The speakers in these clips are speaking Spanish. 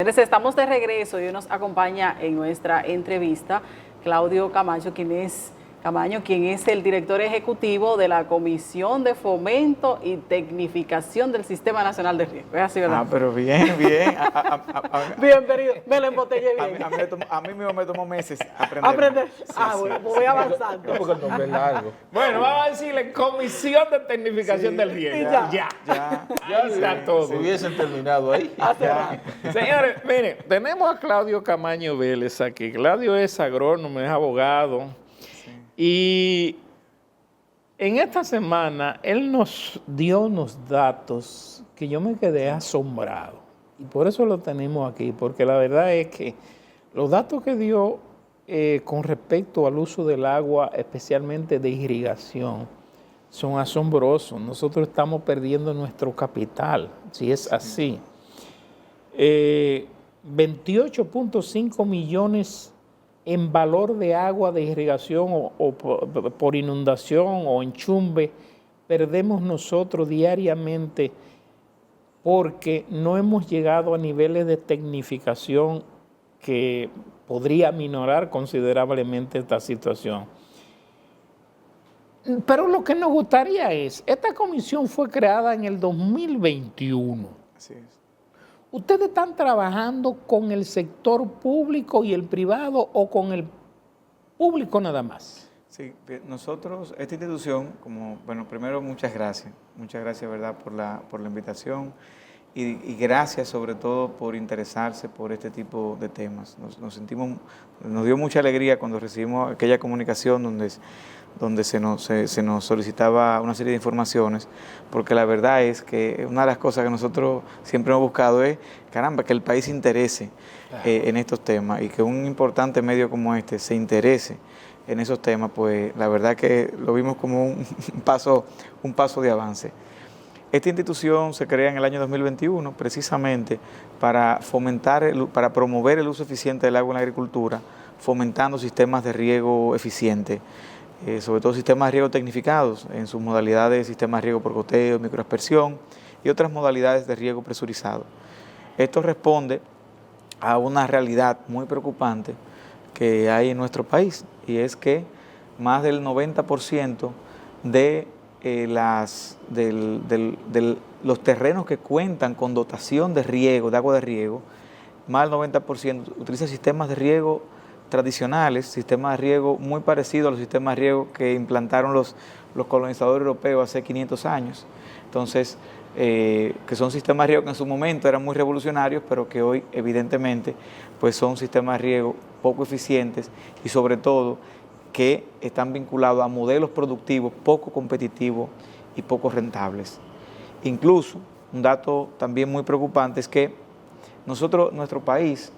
Entonces, estamos de regreso y hoy nos acompaña en nuestra entrevista Claudio Camacho, quien es el director ejecutivo de la Comisión de Fomento y Tecnificación del Sistema Nacional de Riego. ¿Es así, verdad? Ah, pero bien, bien. Bienvenido, me lo embotellé bien. A mí mismo me tomó meses aprender. Sí, bueno, voy avanzando. Porque el nombre es largo. Bueno, vamos a decirle Comisión de Tecnificación del Riego. Ya. Ya está todo. Si hubiesen terminado ahí. Señores, miren, tenemos a Claudio Camaño Vélez aquí. Claudio es agrónomo, es abogado. Y en esta semana él nos dio unos datos que yo me quedé asombrado. Y por eso lo tenemos aquí, porque la verdad es que los datos que dio con respecto al uso del agua, especialmente de irrigación, son asombrosos. Nosotros estamos perdiendo nuestro capital, si es así. 28.5 millones en valor de agua de irrigación o por inundación o enchumbe perdemos nosotros diariamente porque no hemos llegado a niveles de tecnificación que podría minorar considerablemente esta situación. Pero lo que nos gustaría es, esta comisión fue creada en el 2021. Así es. ¿Ustedes están trabajando con el sector público y el privado o con el público nada más? Sí, nosotros, esta institución, primero muchas gracias, ¿verdad?, por la invitación y gracias sobre todo por interesarse por este tipo de temas. Nos dio mucha alegría cuando recibimos aquella comunicación donde se nos solicitaba una serie de informaciones, porque la verdad es que una de las cosas que nosotros siempre hemos buscado es, que el país se interese en estos temas y que un importante medio como este se interese en esos temas, pues la verdad que lo vimos como un paso de avance. Esta institución se crea en el año 2021 precisamente para para promover el uso eficiente del agua en la agricultura, fomentando sistemas de riego eficientes. Sobre todo sistemas de riego tecnificados en sus modalidades de sistemas de riego por goteo, microaspersión y otras modalidades de riego presurizado. Esto responde a una realidad muy preocupante que hay en nuestro país, y es que más del 90% de los terrenos que cuentan con dotación de riego, de agua de riego, más del 90% utiliza sistemas de riego tradicionales, sistemas de riego muy parecidos a los sistemas de riego que implantaron los colonizadores europeos hace 500 años. Entonces, que son sistemas de riego que en su momento eran muy revolucionarios, pero que hoy evidentemente pues son sistemas de riego poco eficientes y sobre todo que están vinculados a modelos productivos poco competitivos y poco rentables. Incluso, un dato también muy preocupante es que nuestro país,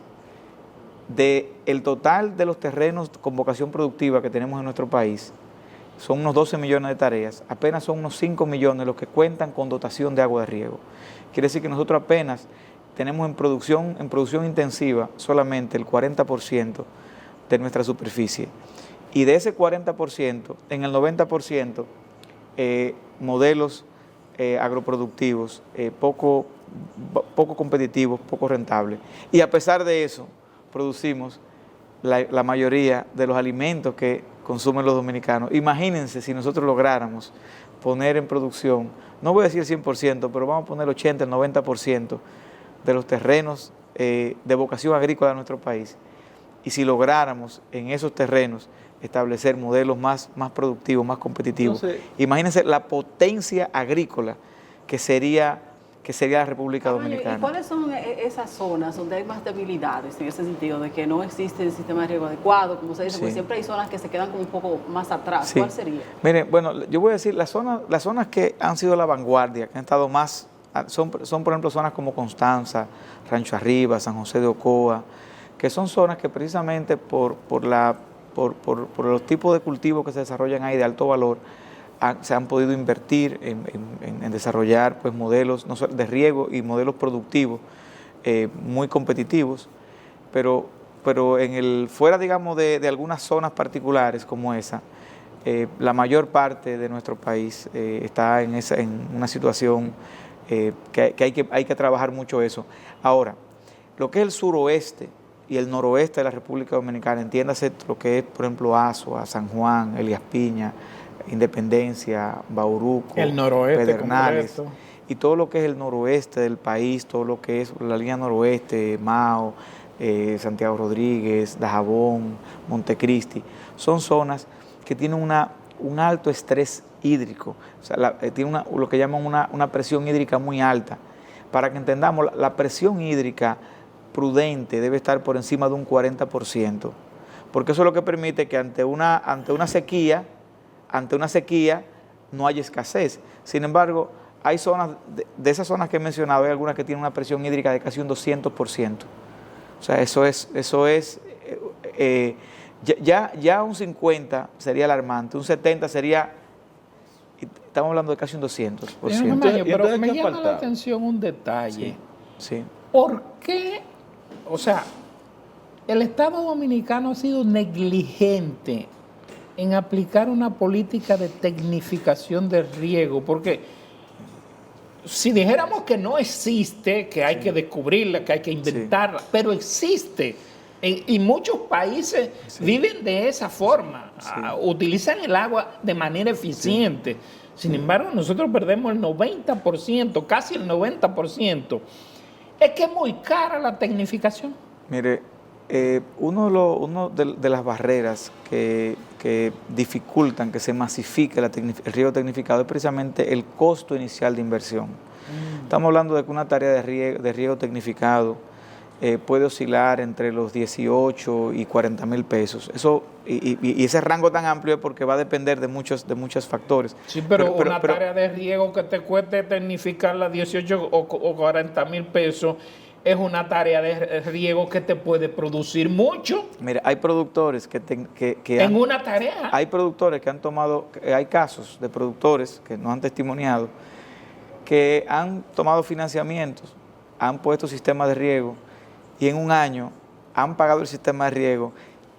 del total de los terrenos con vocación productiva que tenemos en nuestro país, son unos 12 millones de tareas, apenas son unos 5 millones los que cuentan con dotación de agua de riego. Quiere decir que nosotros apenas tenemos en producción intensiva solamente el 40% de nuestra superficie. Y de ese 40%, en el 90%, modelos agroproductivos poco competitivos, poco rentables. Y a pesar de eso, producimos la mayoría de los alimentos que consumen los dominicanos. Imagínense si nosotros lográramos poner en producción, no voy a decir 100%, pero vamos a poner 80, el 90% de los terrenos de vocación agrícola de nuestro país. Y si lográramos en esos terrenos establecer modelos más productivos, más competitivos, imagínense la potencia agrícola que sería la República Dominicana. ¿Y cuáles son esas zonas donde hay más debilidades en ese sentido, de que no existe el sistema de riego adecuado, como se dice, porque siempre hay zonas que se quedan como un poco más atrás? Sí. ¿Cuál sería? Miren, bueno, yo voy a decir, las zonas que han sido la vanguardia, que han estado más, son por ejemplo zonas como Constanza, Rancho Arriba, San José de Ocoa, que son zonas que precisamente por los tipos de cultivos que se desarrollan ahí de alto valor, se han podido invertir en desarrollar pues modelos de riego y modelos productivos muy competitivos, pero fuera, digamos, de algunas zonas particulares como esa, la mayor parte de nuestro país está en una situación que hay que trabajar mucho eso. Ahora, lo que es el suroeste y el noroeste de la República Dominicana, entiéndase lo que es, por ejemplo, Azua, San Juan, Elías Piña, Independencia, Bauruco, el noroeste Pedernales, completo, y todo lo que es el noroeste del país, todo lo que es la línea noroeste, Mao, Santiago Rodríguez, Dajabón, Montecristi, son zonas que tienen un alto estrés hídrico, o sea, tiene lo que llaman una presión hídrica muy alta. Para que entendamos, la presión hídrica prudente debe estar por encima de un 40%, porque eso es lo que permite que ante una sequía no haya escasez. Sin embargo, hay zonas, de esas zonas que he mencionado, hay algunas que tienen una presión hídrica de casi un 200%. O sea, eso es ya un 50 sería alarmante, un 70 sería, estamos hablando de casi un 200%. Pero me llama la atención un detalle. Sí. ¿Por qué? O sea, el Estado Dominicano ha sido negligente en aplicar una política de tecnificación del riego, porque si dijéramos que no existe, que hay que descubrirla, que hay que inventarla, pero existe. Y muchos países viven de esa forma, utilizan el agua de manera eficiente. Sin embargo, nosotros perdemos el 90%, casi el 90%. Es que es muy cara la tecnificación. Mire, uno de las barreras que dificultan que se masifique el riego tecnificado es precisamente el costo inicial de inversión. Estamos hablando de que una tarea de riego tecnificado puede oscilar entre los 18 y 40 mil pesos. Eso, y ese rango tan amplio es porque va a depender de muchos factores. Sí, pero una tarea de riego que te cueste tecnificarla 18 o 40 mil pesos es una tarea de riego que te puede producir mucho. Mira, hay productores en una tarea. Hay productores que han tomado, hay casos de productores que nos han testimoniado que han tomado financiamientos, han puesto sistemas de riego y en un año han pagado el sistema de riego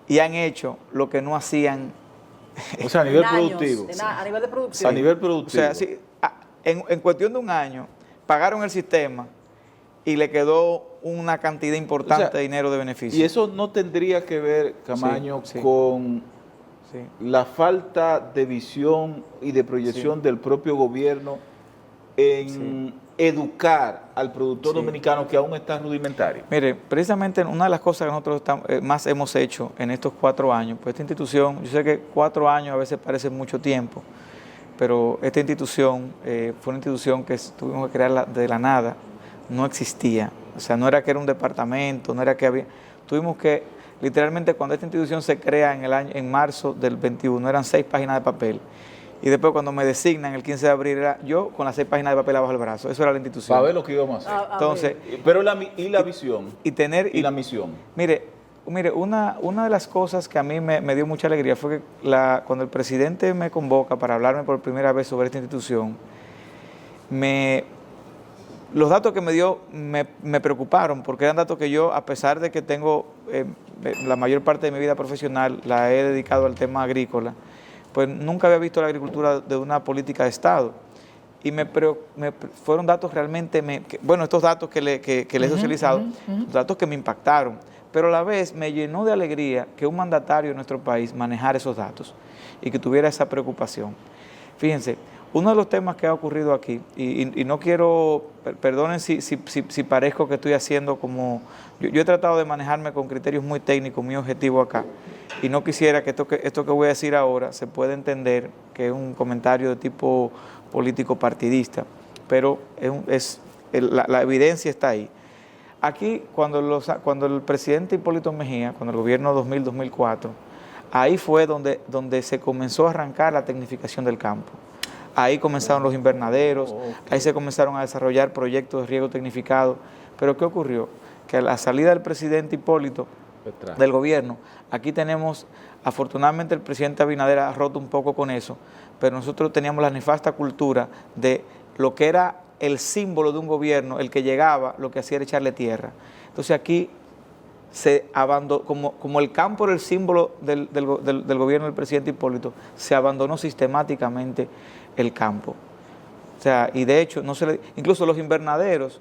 y han hecho lo que no hacían. O sea, a nivel productivo. A nivel de producción. A nivel productivo. O sea, en cuestión de un año pagaron el sistema y le quedó una cantidad importante de dinero de beneficio. Y eso no tendría que ver, Camaño, con la falta de visión y de proyección del propio gobierno en educar al productor dominicano que aún está rudimentario. Mire, precisamente una de las cosas que nosotros más hemos hecho en estos 4 años, pues esta institución, yo sé que 4 años a veces parece mucho tiempo, pero esta institución fue una institución que tuvimos que crearla de la nada, no existía, o sea, no era que era un departamento, no era que había, tuvimos que, literalmente cuando esta institución se crea en marzo del 21, eran 6 páginas de papel, y después cuando me designan el 15 de abril era yo con las 6 páginas de papel abajo del brazo, eso era la institución. Para ver lo que íbamos a hacer. Entonces, pero la visión y la misión. Mire, una de las cosas que a mí me dio mucha alegría fue que cuando el presidente me convoca para hablarme por primera vez sobre esta institución, los datos que me dio me preocuparon, porque eran datos que yo, a pesar de que tengo la mayor parte de mi vida profesional, la he dedicado al tema agrícola, pues nunca había visto la agricultura de una política de Estado. Y fueron datos realmente, estos datos que les he socializado, datos que me impactaron, pero a la vez me llenó de alegría que un mandatario de nuestro país manejara esos datos y que tuviera esa preocupación. Fíjense, uno de los temas que ha ocurrido aquí, y no quiero, perdonen si parezco que estoy haciendo como... Yo he tratado de manejarme con criterios muy técnicos, muy objetivos acá, y no quisiera que esto que voy a decir ahora se pueda entender que es un comentario de tipo político partidista, pero la evidencia está ahí. Aquí, cuando el presidente Hipólito Mejía, cuando el gobierno 2000-2004, ahí fue donde se comenzó a arrancar la tecnificación del campo. Ahí comenzaron los invernaderos, ahí se comenzaron a desarrollar proyectos de riego tecnificado. Pero ¿qué ocurrió? Que a la salida del presidente Hipólito, del gobierno, aquí tenemos, afortunadamente el presidente Abinader ha roto un poco con eso, pero nosotros teníamos la nefasta cultura de lo que era el símbolo de un gobierno, el que llegaba, lo que hacía era echarle tierra. Entonces aquí se abandonó, como el campo era el símbolo del gobierno del presidente Hipólito, se abandonó sistemáticamente el campo. O sea, y de hecho, incluso los invernaderos,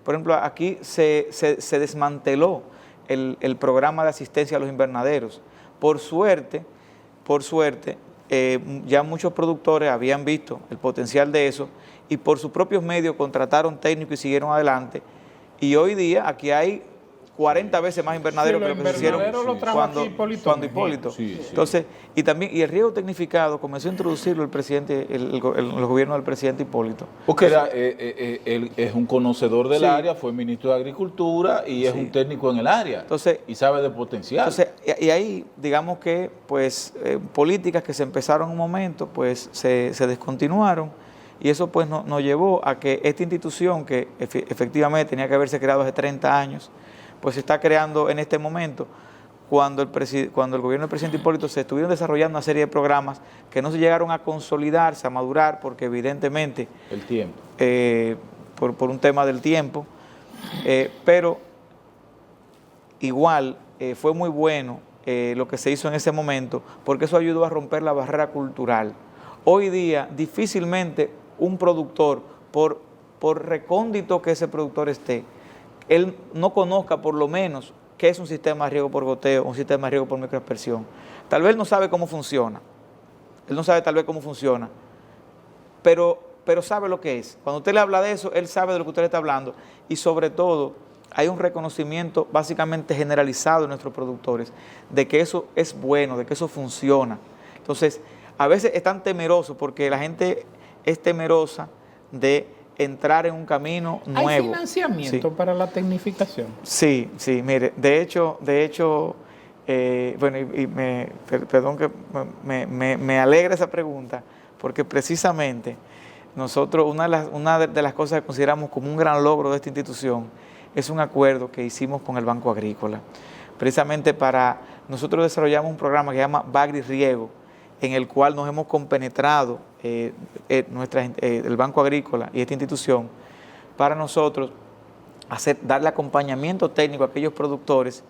por ejemplo, aquí se desmanteló el programa de asistencia a los invernaderos. Por suerte, ya muchos productores habían visto el potencial de eso y por sus propios medios contrataron técnicos y siguieron adelante. Y hoy día aquí hay 40 veces más invernaderos que lo que se hicieron cuando Hipólito. Sí. Entonces, y el riego tecnificado comenzó a introducirlo el presidente, el gobierno del presidente Hipólito. Porque él es un conocedor del área, fue ministro de Agricultura y es un técnico en el área. Entonces, y sabe de potencial. Entonces, y ahí, digamos que, pues, políticas que se empezaron en un momento, pues, se descontinuaron. Y eso pues nos llevó a que esta institución, que efectivamente tenía que haberse creado hace 30 años, pues se está creando en este momento, cuando el gobierno del presidente Hipólito se estuvieron desarrollando una serie de programas que no se llegaron a consolidarse, a madurar, porque evidentemente... El tiempo. Por un tema del tiempo, pero igual fue muy bueno lo que se hizo en ese momento, porque eso ayudó a romper la barrera cultural. Hoy día, difícilmente un productor, por recóndito que ese productor esté, él no conozca por lo menos qué es un sistema de riego por goteo, un sistema de riego por microaspersión. Tal vez no sabe cómo funciona, pero sabe lo que es. Cuando usted le habla de eso, él sabe de lo que usted le está hablando y sobre todo hay un reconocimiento básicamente generalizado de nuestros productores de que eso es bueno, de que eso funciona. Entonces, a veces están temerosos porque la gente es temerosa de entrar en un camino nuevo. ¿Hay financiamiento para la tecnificación? Sí, mire, de hecho, perdón que me alegra esa pregunta, porque precisamente nosotros, una de las cosas que consideramos como un gran logro de esta institución es un acuerdo que hicimos con el Banco Agrícola. Precisamente nosotros desarrollamos un programa que se llama Bagri Riego, en el cual nos hemos compenetrado el Banco Agrícola y esta institución para nosotros darle acompañamiento técnico a aquellos productores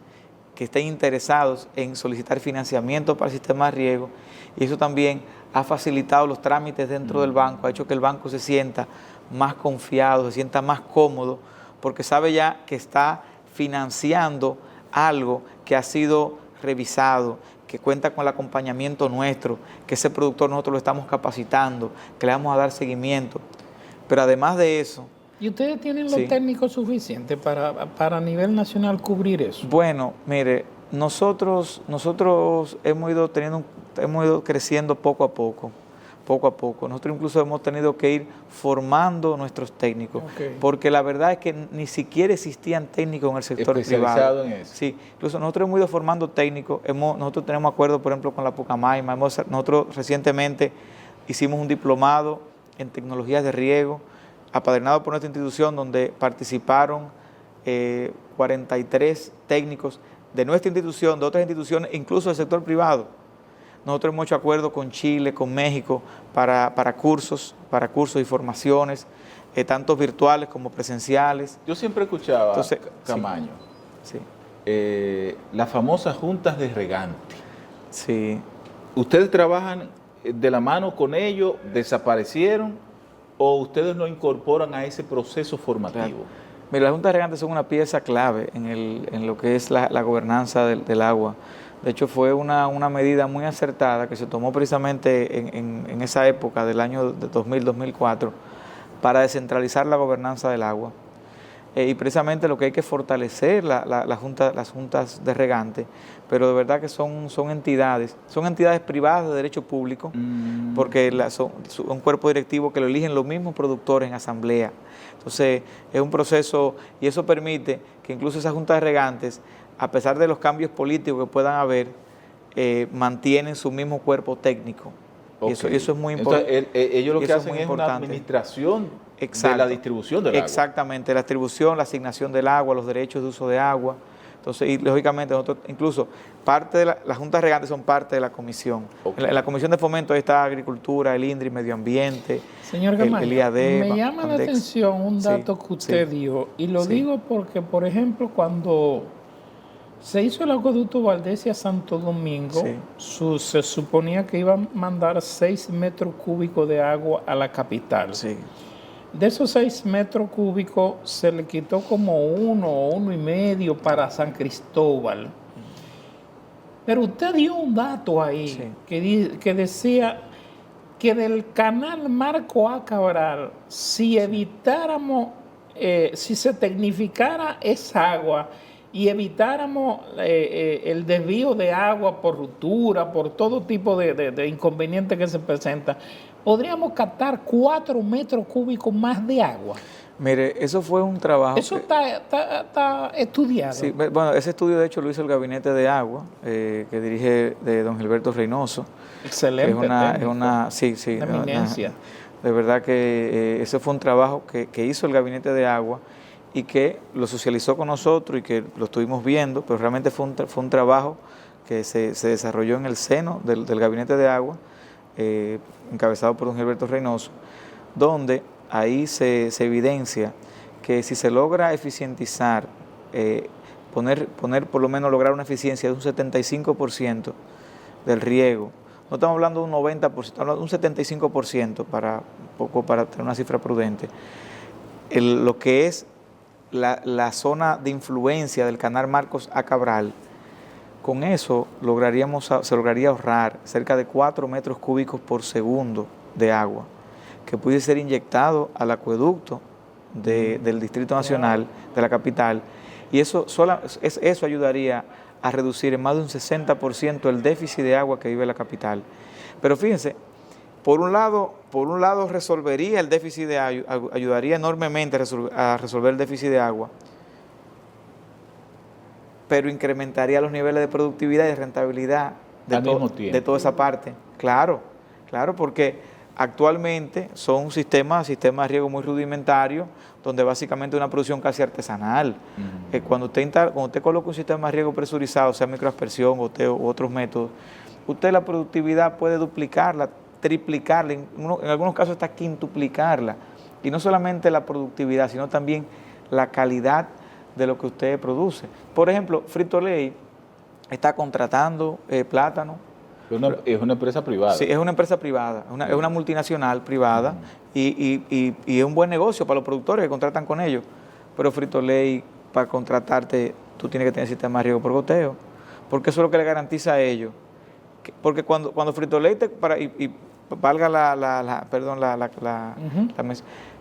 que estén interesados en solicitar financiamiento para el sistema de riego, y eso también ha facilitado los trámites dentro del banco, ha hecho que el banco se sienta más confiado, se sienta más cómodo, porque sabe ya que está financiando algo que ha sido revisado, que cuenta con el acompañamiento nuestro, que ese productor nosotros lo estamos capacitando, que le vamos a dar seguimiento. Pero además de eso... ¿Y ustedes tienen los técnicos suficientes para a nivel nacional cubrir eso? Bueno, mire, nosotros hemos ido creciendo poco a poco. Nosotros incluso hemos tenido que ir formando nuestros técnicos, porque la verdad es que ni siquiera existían técnicos en el sector privado. En eso. Sí, incluso nosotros hemos ido formando técnicos, nosotros tenemos acuerdos, por ejemplo, con la Pucamaima, nosotros recientemente hicimos un diplomado en tecnologías de riego, apadrinado por nuestra institución, donde participaron 43 técnicos de nuestra institución, de otras instituciones, incluso del sector privado. Nosotros hemos hecho acuerdos con Chile, con México, para cursos y formaciones, tanto virtuales como presenciales. Yo siempre escuchaba, Camaño, las famosas juntas de regante. Sí. ¿Ustedes trabajan de la mano con ellos, desaparecieron, o ustedes lo incorporan a ese proceso formativo? Claro. Mira, las juntas de regantes son una pieza clave en lo que es la gobernanza del agua. De hecho, fue una medida muy acertada que se tomó precisamente en esa época del año 2000-2004 para descentralizar la gobernanza del agua. Y precisamente lo que hay que fortalecer las juntas de regante, pero de verdad que son entidades privadas de derecho público, porque son un cuerpo directivo que lo eligen los mismos productores en asamblea. Entonces, es un proceso, y eso permite que incluso esas juntas de regantes, a pesar de los cambios políticos que puedan haber, mantienen su mismo cuerpo técnico. Y eso es muy importante. Entonces, ellos lo que hacen es una administración de la distribución del agua. Exactamente, la distribución, la asignación del agua, los derechos de uso de agua. Entonces, y lógicamente nosotros, incluso parte de las juntas regantes son parte de la comisión. En la comisión de fomento está Agricultura, el INDRI, Medio Ambiente, Señor Camaño, el IAD. Me llama la atención un dato que usted dio, y lo digo porque, por ejemplo, cuando se hizo el acueducto Valdés a Santo Domingo, se suponía que iba a mandar 6 metros cúbicos de agua a la capital. Sí. de esos 6 metros cúbicos se le quitó como 1 o 1,5 para San Cristóbal. Pero usted dio un dato ahí, sí, que decía que del canal Marco A. Cabral, si evitáramos, si se tecnificara esa agua y evitáramos el desvío de agua por ruptura, por todo tipo de inconvenientes que se presentan, podríamos captar 4 metros cúbicos más de agua. Mire, eso fue un trabajo... Eso está estudiado. Sí, bueno, ese estudio de hecho lo hizo el Gabinete de Agua, que dirige don Gilberto Reynoso. Excelente. Sí, una eminencia. De verdad que ese fue un trabajo que hizo el Gabinete de Agua y que lo socializó con nosotros y que lo estuvimos viendo, pero realmente fue un trabajo que se desarrolló en el seno del Gabinete de Agua, encabezado por don Gilberto Reynoso, donde ahí se evidencia que si se logra eficientizar, poner por lo menos lograr una eficiencia de un 75% del riego, no estamos hablando de un 90%, estamos hablando de un 75% para tener una cifra prudente, lo que es la zona de influencia del canal Marcos A. Cabral, con eso se lograría ahorrar cerca de 4 metros cúbicos por segundo de agua, que puede ser inyectado al acueducto del Distrito Nacional, de la capital, y eso ayudaría a reducir en más de un 60% el déficit de agua que vive la capital. Pero fíjense, por un lado resolvería el déficit de agua, ayudaría enormemente a resolver el déficit de agua, pero incrementaría los niveles de productividad y de rentabilidad de toda esa parte. Claro, porque actualmente son sistemas de riego muy rudimentarios, donde básicamente una producción casi artesanal. Cuando usted coloca un sistema de riego presurizado, sea microaspersión, goteo u otros métodos, usted la productividad puede duplicarla, triplicarla, en algunos casos hasta quintuplicarla. Y no solamente la productividad, sino también la calidad de lo que usted produce. Por ejemplo, Frito-Lay está contratando plátano. Es una empresa privada. Sí, es una empresa privada, es una multinacional privada y es un buen negocio para los productores que contratan con ellos. Pero Frito-Lay, para contratarte, tú tienes que tener sistema de riego por goteo, porque eso es lo que le garantiza a ellos. Porque cuando Frito-Lay valga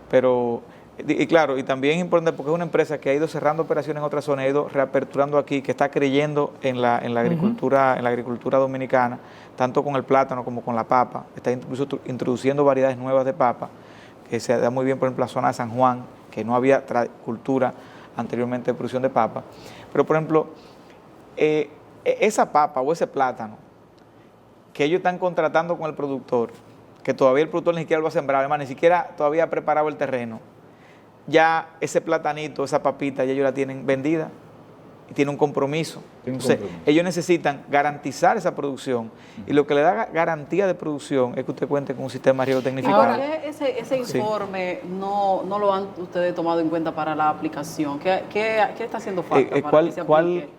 pero y claro, y también es importante porque es una empresa que ha ido cerrando operaciones en otras zonas, ha ido reaperturando aquí, que está creyendo en la agricultura dominicana, tanto con el plátano como con la papa. Está incluso introduciendo variedades nuevas de papa, que se da muy bien, por ejemplo, en la zona de San Juan, que no había cultura anteriormente de producción de papa. Pero, por ejemplo, esa papa o ese plátano que ellos están contratando con el productor, que todavía el productor ni siquiera lo ha sembrado, además, ni siquiera todavía ha preparado el terreno, ya ese platanito, esa papita, ya ellos la tienen vendida y tienen un compromiso. Entonces, ellos necesitan garantizar esa producción y lo que le da garantía de producción es que usted cuente con un sistema de riego tecnificado. Ahora, ese informe no lo han ustedes tomado en cuenta para la aplicación. ¿Qué está haciendo falta para que se aplique?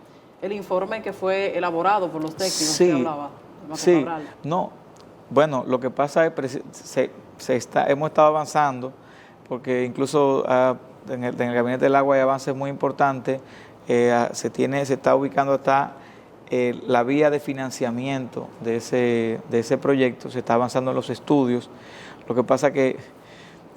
El informe que fue elaborado por los técnicos que hablaba. Sí, no. Bueno, lo que pasa es que hemos estado avanzando, porque incluso en el Gabinete del Agua hay avances muy importantes. Se está ubicando hasta la vía de financiamiento de ese proyecto, se está avanzando en los estudios. Lo que pasa que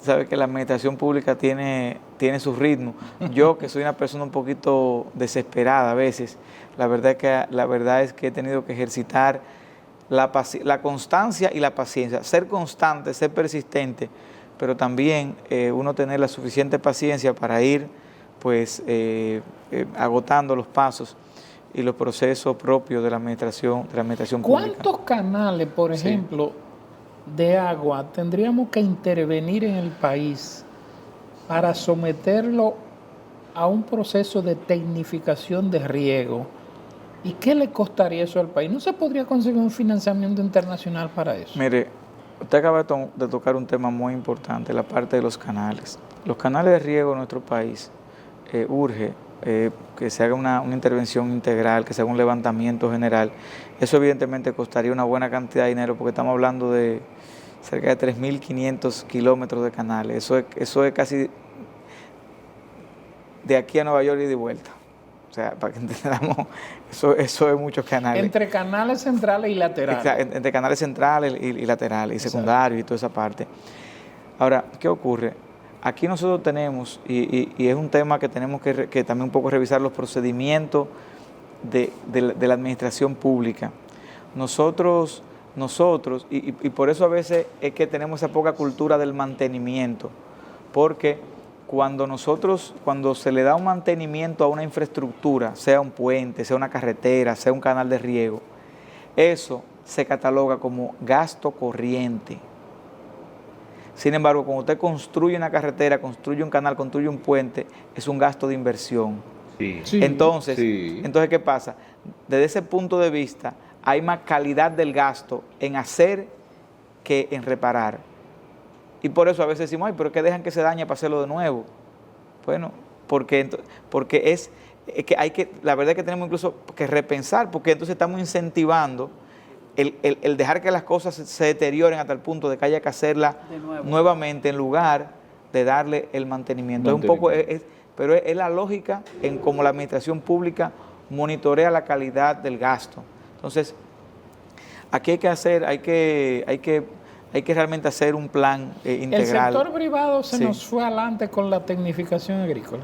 sabe que la administración pública tiene su ritmo. Yo, que soy una persona un poquito desesperada a veces, la verdad es que he tenido que ejercitar la constancia y la paciencia, ser constante, ser persistente, pero también uno tener la suficiente paciencia para ir agotando los pasos y los procesos propios de la administración pública. ¿Cuántos canales, por ejemplo, de agua tendríamos que intervenir en el país para someterlo a un proceso de tecnificación de riego? ¿Y qué le costaría eso al país? ¿No se podría conseguir un financiamiento internacional para eso? Mire, usted acaba de tocar un tema muy importante, la parte de los canales. Los canales de riego en nuestro país urge que se haga una intervención integral, que se haga un levantamiento general. Eso evidentemente costaría una buena cantidad de dinero porque estamos hablando de cerca de 3.500 kilómetros de canales. Eso es casi de aquí a Nueva York y de vuelta. O sea, para que entendamos, eso es muchos canales. Entre canales centrales y laterales. Exacto, entre canales centrales y laterales, y secundarios y toda esa parte. Ahora, ¿qué ocurre? Aquí nosotros tenemos, y es un tema que tenemos que también un poco revisar los procedimientos de la administración pública. Nosotros, y por eso a veces es que tenemos esa poca cultura del mantenimiento, porque cuando se le da un mantenimiento a una infraestructura, sea un puente, sea una carretera, sea un canal de riego, eso se cataloga como gasto corriente. Sin embargo, cuando usted construye una carretera, construye un canal, construye un puente, es un gasto de inversión. Sí. Entonces, Sí. ¿qué pasa? Desde ese punto de vista, hay más calidad del gasto en hacer que en reparar. Y por eso a veces decimos, ay, pero que dejan que se dañe para hacerlo de nuevo. Bueno, porque es que la verdad es que tenemos incluso que repensar, porque entonces estamos incentivando el dejar que las cosas se deterioren hasta el punto de que haya que hacerla nuevamente en lugar de darle el mantenimiento. Es un poco, pero es la lógica en cómo la administración pública monitorea la calidad del gasto. Entonces, aquí hay que realmente hacer un plan integral. ¿El sector privado se nos fue adelante con la tecnificación agrícola?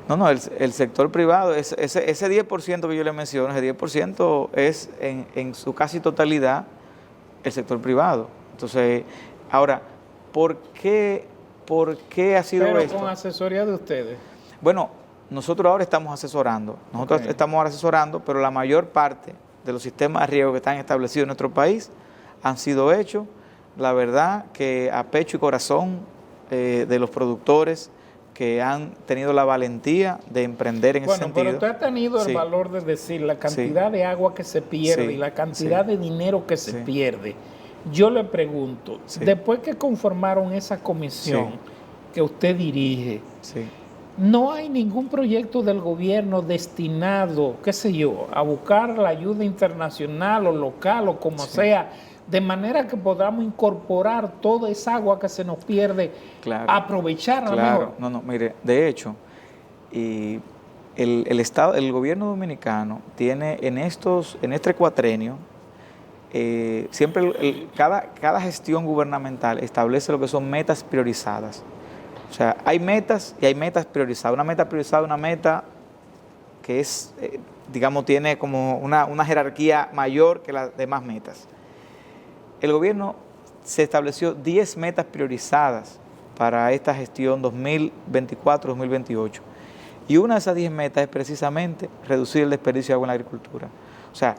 No, el sector privado, ese 10% que yo le menciono, ese 10% es en su casi totalidad el sector privado. Entonces, ahora, ¿por qué ha sido esto? Pero con asesoría de ustedes. Bueno, nosotros ahora estamos asesorando. Pero la mayor parte de los sistemas de riego que están establecidos en nuestro país han sido hechos, la verdad, que a pecho y corazón de los productores que han tenido la valentía de emprender en ese sentido. Bueno, pero usted ha tenido el valor de decir la cantidad de agua que se pierde y la cantidad de dinero que se pierde. Yo le pregunto, después que conformaron esa comisión que usted dirige, no hay ningún proyecto del gobierno destinado, qué sé yo, a buscar la ayuda internacional o local o como sea, de manera que podamos incorporar toda esa agua que se nos pierde, aprovecharla mejor. No, mire, de hecho, el gobierno dominicano tiene en este cuatrenio, siempre cada gestión gubernamental establece lo que son metas priorizadas. O sea, hay metas y hay metas priorizadas. Una meta priorizada es una meta que es, tiene como una jerarquía mayor que las demás metas. El gobierno se estableció 10 metas priorizadas para esta gestión 2024-2028. Y una de esas 10 metas es precisamente reducir el desperdicio de agua en la agricultura. O sea,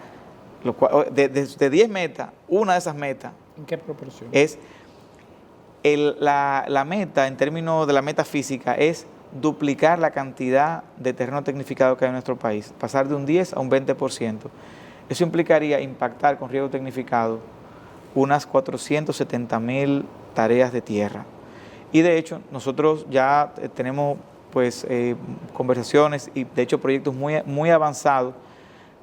de 10 metas, una de esas metas... ¿En qué proporción? Es la meta, en términos de la meta física, es duplicar la cantidad de terreno tecnificado que hay en nuestro país, pasar de un 10 a un 20%. Eso implicaría impactar con riego tecnificado unas 470,000 tareas de tierra. Y de hecho, nosotros ya tenemos conversaciones y de hecho proyectos muy avanzados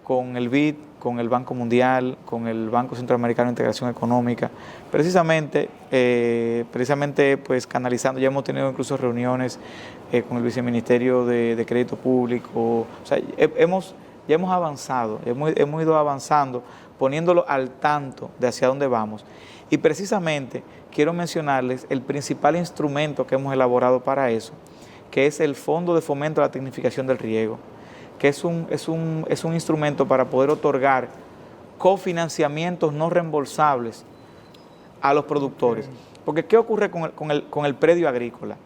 con el BID, con el Banco Mundial, con el Banco Centroamericano de Integración Económica, precisamente canalizando, ya hemos tenido incluso reuniones con el Viceministerio de Crédito Público. O sea, ya hemos avanzado, hemos ido avanzando, poniéndolo al tanto de hacia dónde vamos. Y precisamente quiero mencionarles el principal instrumento que hemos elaborado para eso, que es el Fondo de Fomento a la Tecnificación del Riego, que es un instrumento para poder otorgar cofinanciamientos no reembolsables a los productores. Porque ¿qué ocurre con el predio agrícola?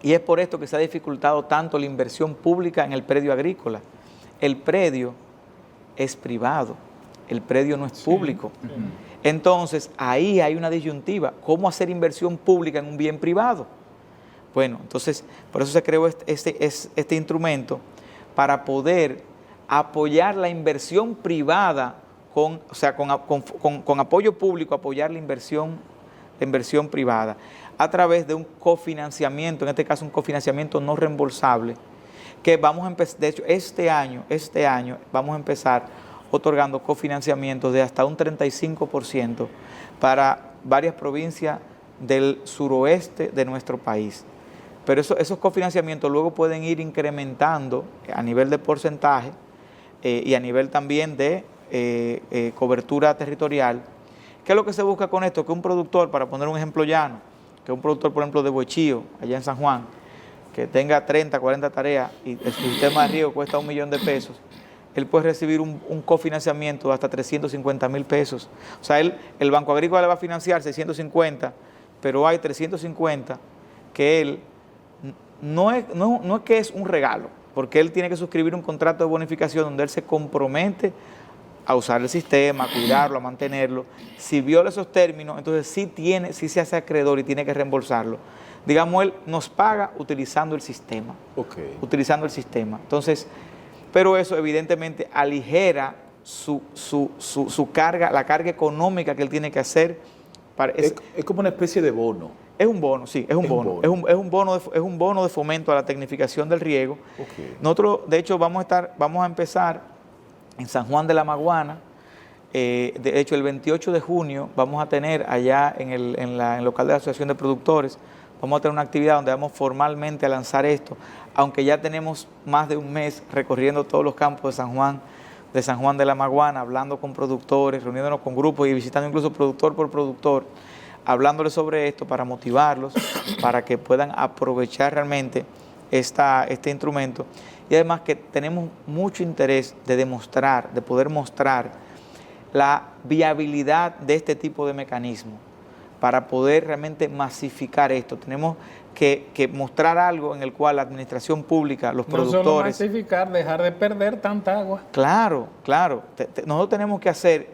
Y es por esto que se ha dificultado tanto la inversión pública en el predio agrícola. El predio es privado, el predio no es público. Entonces, ahí hay una disyuntiva. ¿Cómo hacer inversión pública en un bien privado? Bueno, entonces, por eso se creó este instrumento, para poder apoyar la inversión privada, con apoyo público, apoyar la inversión privada, a través de un cofinanciamiento, en este caso un cofinanciamiento no reembolsable, que vamos a empezar, de hecho, este año vamos a empezar otorgando cofinanciamientos de hasta un 35% para varias provincias del suroeste de nuestro país. Pero esos cofinanciamientos luego pueden ir incrementando a nivel de porcentaje y a nivel también de cobertura territorial. ¿Qué es lo que se busca con esto? Que un productor, para poner un ejemplo llano, que un productor, por ejemplo, de Boichío, allá en San Juan, que tenga 30, 40 tareas y el sistema de riego cuesta $1 millón, él puede recibir un cofinanciamiento de hasta 350,000 pesos. O sea, el Banco Agrícola le va a financiar 650, pero hay 350 que él no es que es un regalo, porque él tiene que suscribir un contrato de bonificación donde él se compromete a usar el sistema, a cuidarlo, a mantenerlo. Si viola esos términos, entonces sí se hace acreedor y tiene que reembolsarlo. Digamos, él nos paga utilizando el sistema. Okay. Utilizando el sistema. Entonces, pero eso evidentemente aligera su carga, la carga económica que él tiene que hacer. Es como una especie de bono. Es un bono, sí, es un bono. Es un bono de fomento a la tecnificación del riego. Okay. Nosotros, de hecho, vamos a empezar en San Juan de la Maguana. De hecho, el 28 de junio vamos a tener allá en el local de la Asociación de Productores, vamos a tener una actividad donde vamos formalmente a lanzar esto, aunque ya tenemos más de un mes recorriendo todos los campos de San Juan de la Maguana, hablando con productores, reuniéndonos con grupos y visitando incluso productor por productor, hablándoles sobre esto para motivarlos, para que puedan aprovechar realmente este instrumento. Y además que tenemos mucho interés de poder mostrar la viabilidad de este tipo de mecanismo para poder realmente masificar esto. Tenemos que mostrar algo en el cual la administración pública, los productores... No solo masificar, dejar de perder tanta agua. Claro. Nosotros tenemos que hacer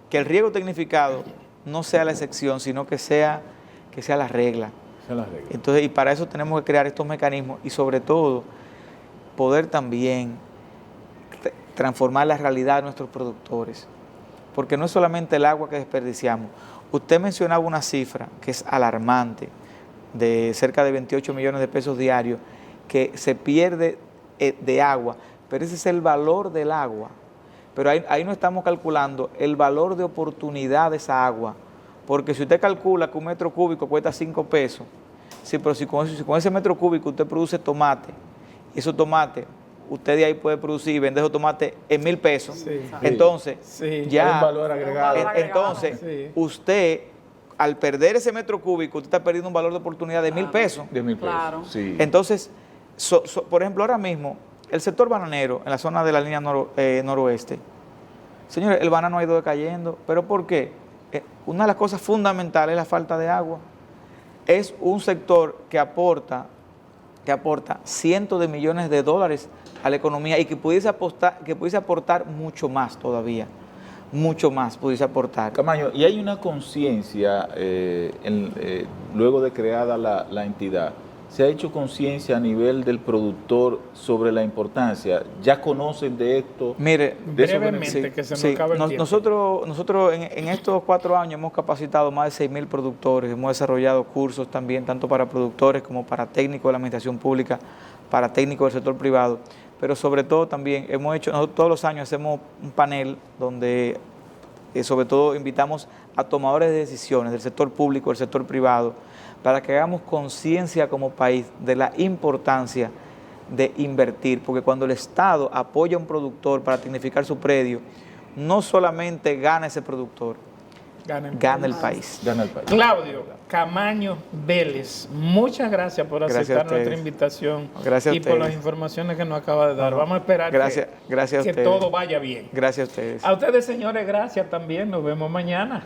que el riego tecnificado no sea la excepción, sino que sea la regla. Entonces, y para eso tenemos que crear estos mecanismos y sobre todo poder también transformar la realidad de nuestros productores. Porque no es solamente el agua que desperdiciamos. Usted mencionaba una cifra que es alarmante, de cerca de 28 millones de pesos diarios, que se pierde de agua, pero ese es el valor del agua. Pero ahí no estamos calculando el valor de oportunidad de esa agua, porque si usted calcula que un metro cúbico cuesta 5 pesos, sí, pero si con ese metro cúbico usted produce tomate, y esos tomates, usted de ahí puede producir y vender esos tomates en 1,000 pesos. Sí. Entonces, ya hay un valor agregado. Entonces, usted, al perder ese metro cúbico, usted está perdiendo un valor de oportunidad de 1,000 pesos. De 1,000 pesos. Claro. Sí. Entonces, por ejemplo, ahora mismo, el sector bananero, en la zona de la línea noroeste, señores, el banano ha ido decayendo. ¿Pero por qué? Una de las cosas fundamentales es la falta de agua. Es un sector que aporta cientos de millones de dólares a la economía y que pudiese aportar mucho más todavía, mucho más pudiese aportar. Camaño, y hay una conciencia, luego de creada la entidad, ¿se ha hecho conciencia a nivel del productor sobre la importancia? ¿Ya conocen de esto? Mire, brevemente, que se nos acabe el tiempo. Nosotros en estos 4 años hemos capacitado más de 6,000 productores, hemos desarrollado cursos también, tanto para productores como para técnicos de la administración pública, para técnicos del sector privado, pero sobre todo también nosotros todos los años hacemos un panel donde sobre todo invitamos a tomadores de decisiones del sector público, del sector privado, para que hagamos conciencia como país de la importancia de invertir, porque cuando el Estado apoya a un productor para tecnificar su predio, no solamente gana ese productor, gana el país. Claudio Camaño Vélez, muchas gracias por aceptar nuestra invitación y por las informaciones que nos acaba de dar. Vamos a esperar que todo vaya bien. Gracias a ustedes. A ustedes, señores, gracias también. Nos vemos mañana.